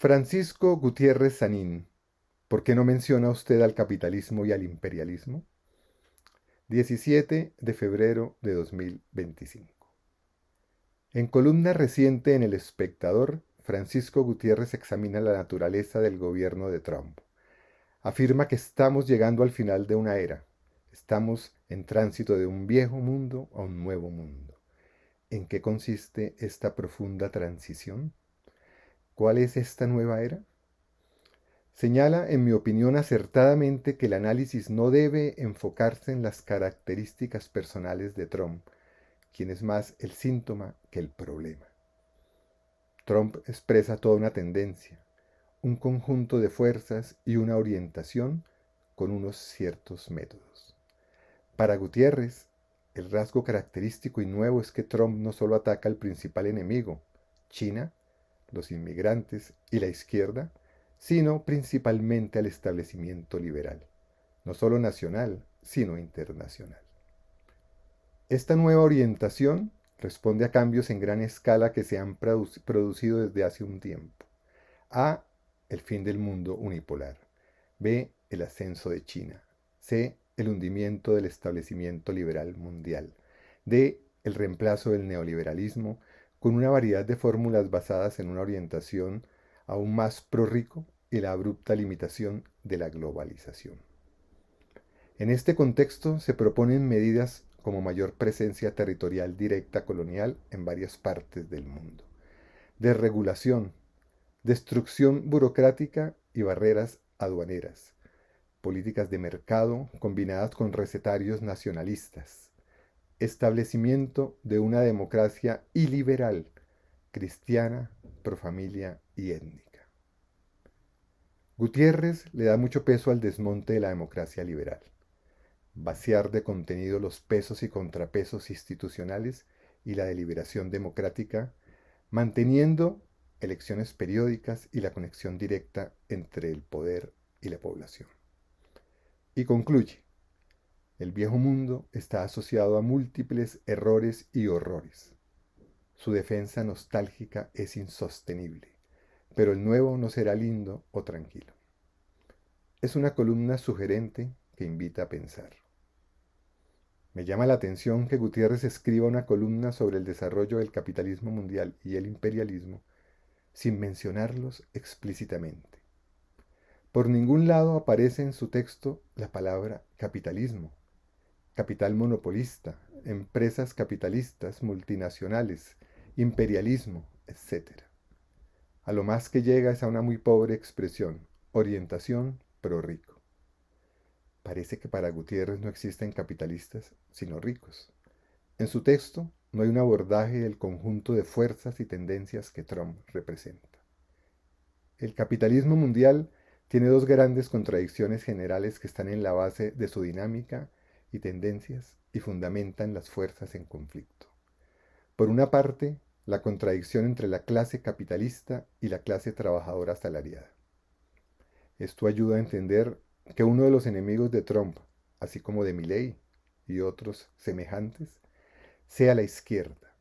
Francisco Gutiérrez Sanín, ¿por qué no menciona usted al capitalismo y al imperialismo? 17 de febrero de 2025. En columna reciente en El Espectador, Francisco Gutiérrez examina la naturaleza del gobierno de Trump. Afirma que estamos llegando al final de una era. Estamos en tránsito de un viejo mundo a un nuevo mundo. ¿En qué consiste esta profunda transición? ¿Cuál es esta nueva era? Señala, en mi opinión, acertadamente que el análisis no debe enfocarse en las características personales de Trump, quien es más el síntoma que el problema. Trump expresa toda una tendencia, un conjunto de fuerzas y una orientación con unos ciertos métodos. Para Gutiérrez, el rasgo característico y nuevo es que Trump no solo ataca al principal enemigo, China, los inmigrantes y la izquierda, sino principalmente al establecimiento liberal, no solo nacional, sino internacional. Esta nueva orientación responde a cambios en gran escala que se han producido desde hace un tiempo. A. El fin del mundo unipolar. B. El ascenso de China. C. El hundimiento del establecimiento liberal mundial. D. El reemplazo del neoliberalismo con una variedad de fórmulas basadas en una orientación aún más prorrico y la abrupta limitación de la globalización. En este contexto se proponen medidas como mayor presencia territorial directa colonial en varias partes del mundo, desregulación, destrucción burocrática y barreras aduaneras, políticas de mercado combinadas con recetarios nacionalistas, establecimiento de una democracia iliberal, cristiana, profamilia y étnica. Gutiérrez le da mucho peso al desmonte de la democracia liberal, vaciar de contenido los pesos y contrapesos institucionales y la deliberación democrática, manteniendo elecciones periódicas y la conexión directa entre el poder y la población. Y concluye, el viejo mundo está asociado a múltiples errores y horrores. Su defensa nostálgica es insostenible, pero el nuevo no será lindo o tranquilo. Es una columna sugerente que invita a pensar. Me llama la atención que Gutiérrez escriba una columna sobre el desarrollo del capitalismo mundial y el imperialismo sin mencionarlos explícitamente. Por ningún lado aparece en su texto la palabra capitalismo, capital monopolista, empresas capitalistas, multinacionales, imperialismo, etc. A lo más que llega es a una muy pobre expresión, orientación pro-rico. Parece que para Gutiérrez no existen capitalistas, sino ricos. En su texto no hay un abordaje del conjunto de fuerzas y tendencias que Trump representa. El capitalismo mundial tiene dos grandes contradicciones generales que están en la base de su dinámica y tendencias y fundamentan las fuerzas en conflicto. Por una parte, la contradicción entre la clase capitalista y la clase trabajadora asalariada. Esto ayuda a entender que uno de los enemigos de Trump, así como de Milley y otros semejantes, sea la izquierda.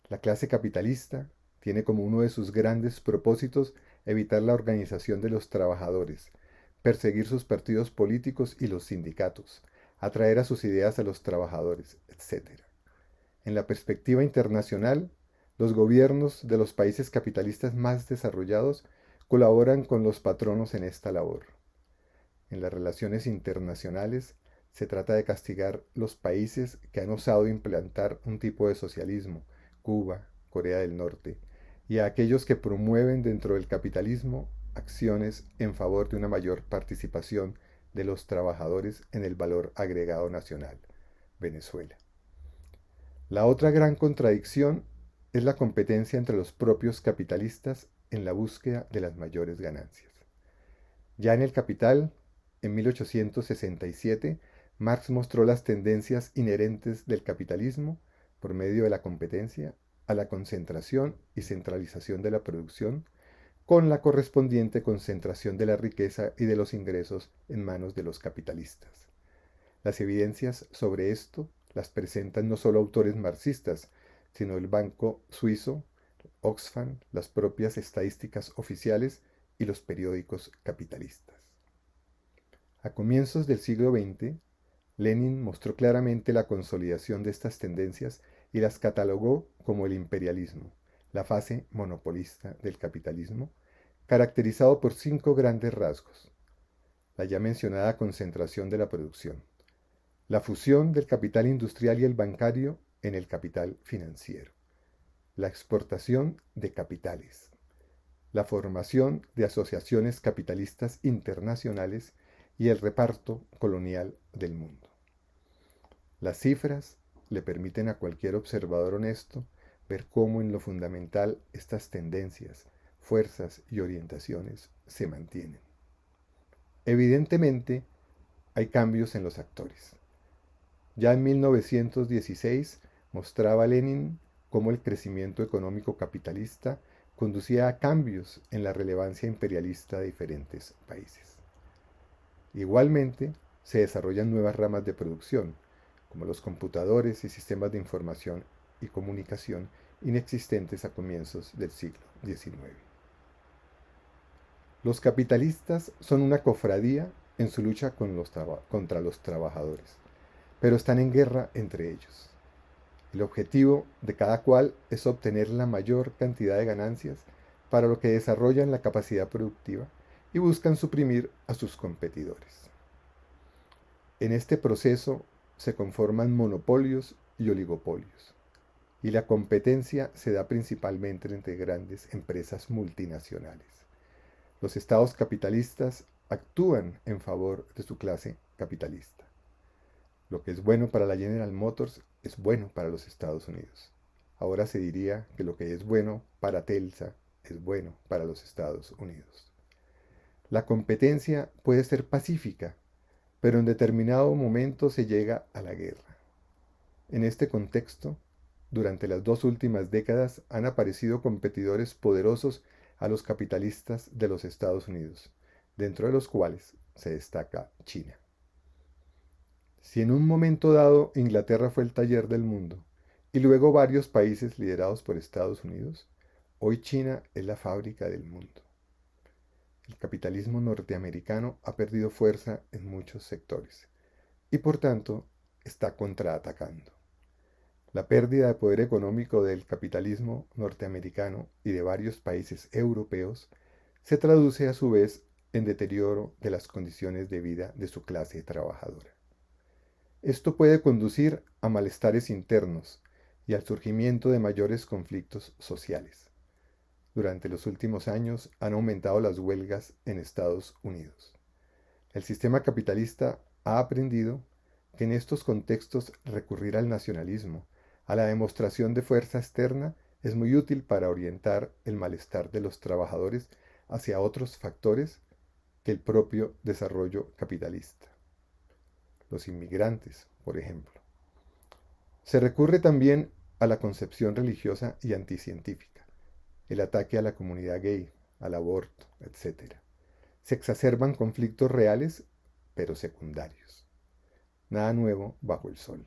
La clase capitalista tiene como uno de sus grandes propósitos evitar la organización de los trabajadores, perseguir sus partidos políticos y los sindicatos, atraer a sus ideas a los trabajadores, etc. En la perspectiva internacional, los gobiernos de los países capitalistas más desarrollados colaboran con los patronos en esta labor. En las relaciones internacionales, se trata de castigar los países que han osado implantar un tipo de socialismo, Cuba, Corea del Norte, y a aquellos que promueven dentro del capitalismo acciones en favor de una mayor participación de los trabajadores en el valor agregado nacional, Venezuela. La otra gran contradicción es la competencia entre los propios capitalistas en la búsqueda de las mayores ganancias. Ya en El Capital, en 1867, Marx mostró las tendencias inherentes del capitalismo por medio de la competencia a la concentración y centralización de la producción, con la correspondiente concentración de la riqueza y de los ingresos en manos de los capitalistas. Las evidencias sobre esto las presentan no solo autores marxistas, sino el banco suizo, Oxfam, las propias estadísticas oficiales y los periódicos capitalistas. A comienzos del siglo XX, Lenin mostró claramente la consolidación de estas tendencias y las catalogó como el imperialismo, la fase monopolista del capitalismo, caracterizado por 5 grandes rasgos: la ya mencionada concentración de la producción, la fusión del capital industrial y el bancario en el capital financiero, la exportación de capitales, la formación de asociaciones capitalistas internacionales y el reparto colonial del mundo. Las cifras le permiten a cualquier observador honesto ver cómo en lo fundamental estas tendencias, fuerzas y orientaciones se mantienen. Evidentemente, hay cambios en los actores. Ya en 1916 mostraba Lenin cómo el crecimiento económico capitalista conducía a cambios en la relevancia imperialista de diferentes países. Igualmente, se desarrollan nuevas ramas de producción, como los computadores y sistemas de información y comunicación inexistentes a comienzos del siglo XIX. Los capitalistas son una cofradía en su lucha contra los trabajadores, pero están en guerra entre ellos. El objetivo de cada cual es obtener la mayor cantidad de ganancias, para lo que desarrollan la capacidad productiva y buscan suprimir a sus competidores. En este proceso se conforman monopolios y oligopolios, y la competencia se da principalmente entre grandes empresas multinacionales. Los estados capitalistas actúan en favor de su clase capitalista. Lo que es bueno para la General Motors es bueno para los Estados Unidos. Ahora se diría que lo que es bueno para Telsa es bueno para los Estados Unidos. La competencia puede ser pacífica, pero en determinado momento se llega a la guerra. En este contexto, durante las 2 últimas décadas han aparecido competidores poderosos a los capitalistas de los Estados Unidos, dentro de los cuales se destaca China. Si en un momento dado Inglaterra fue el taller del mundo y luego varios países liderados por Estados Unidos, hoy China es la fábrica del mundo. El capitalismo norteamericano ha perdido fuerza en muchos sectores y por tanto está contraatacando. La pérdida de poder económico del capitalismo norteamericano y de varios países europeos se traduce a su vez en deterioro de las condiciones de vida de su clase trabajadora. Esto puede conducir a malestares internos y al surgimiento de mayores conflictos sociales. Durante los últimos años han aumentado las huelgas en Estados Unidos. El sistema capitalista ha aprendido que en estos contextos recurrir al nacionalismo, a la demostración de fuerza externa, es muy útil para orientar el malestar de los trabajadores hacia otros factores que el propio desarrollo capitalista. Los inmigrantes, por ejemplo. Se recurre también a la concepción religiosa y anticientífica, el ataque a la comunidad gay, al aborto, etc. Se exacerban conflictos reales, pero secundarios. Nada nuevo bajo el sol.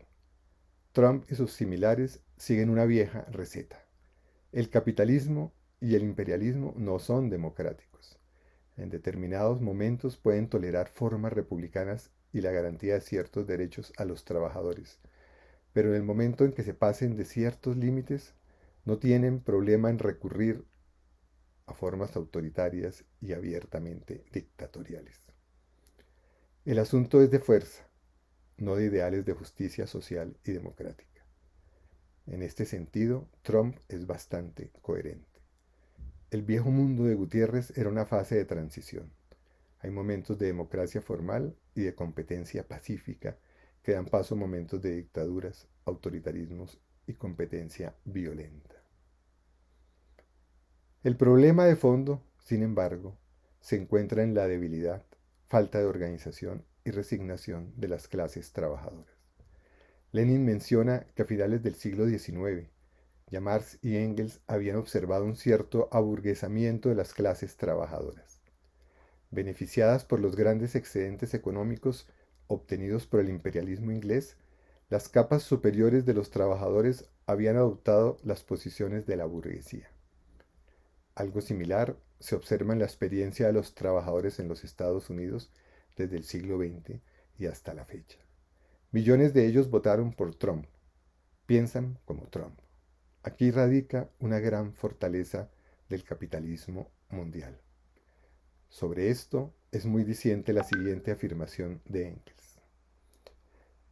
Trump y sus similares siguen una vieja receta. El capitalismo y el imperialismo no son democráticos. En determinados momentos pueden tolerar formas republicanas y la garantía de ciertos derechos a los trabajadores, pero en el momento en que se pasen de ciertos límites, no tienen problema en recurrir a formas autoritarias y abiertamente dictatoriales. El asunto es de fuerza, no de ideales de justicia social y democrática. En este sentido, Trump es bastante coherente. El viejo mundo de Gutiérrez era una fase de transición. Hay momentos de democracia formal y de competencia pacífica que dan paso a momentos de dictaduras, autoritarismos y competencia violenta. El problema de fondo, sin embargo, se encuentra en la debilidad, falta de organización y resignación de las clases trabajadoras. Lenin menciona que a finales del siglo XIX, ya Marx y Engels habían observado un cierto aburguesamiento de las clases trabajadoras. Beneficiadas por los grandes excedentes económicos obtenidos por el imperialismo inglés, las capas superiores de los trabajadores habían adoptado las posiciones de la burguesía. Algo similar se observa en la experiencia de los trabajadores en los Estados Unidos desde el siglo XX y hasta la fecha. Millones de ellos votaron por Trump, piensan como Trump. Aquí radica una gran fortaleza del capitalismo mundial. Sobre esto es muy diciente la siguiente afirmación de Engels.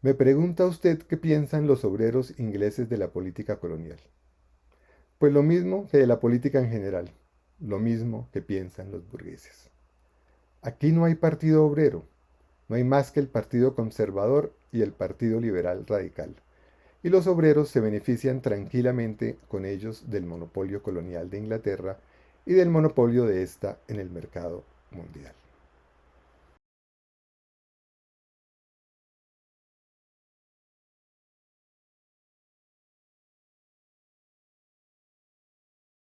Me pregunta usted qué piensan los obreros ingleses de la política colonial. Pues lo mismo que de la política en general, lo mismo que piensan los burgueses. Aquí no hay partido obrero, no hay más que el Partido Conservador y el Partido Liberal Radical. Y los obreros se benefician tranquilamente con ellos del monopolio colonial de Inglaterra y del monopolio de ésta en el mercado mundial.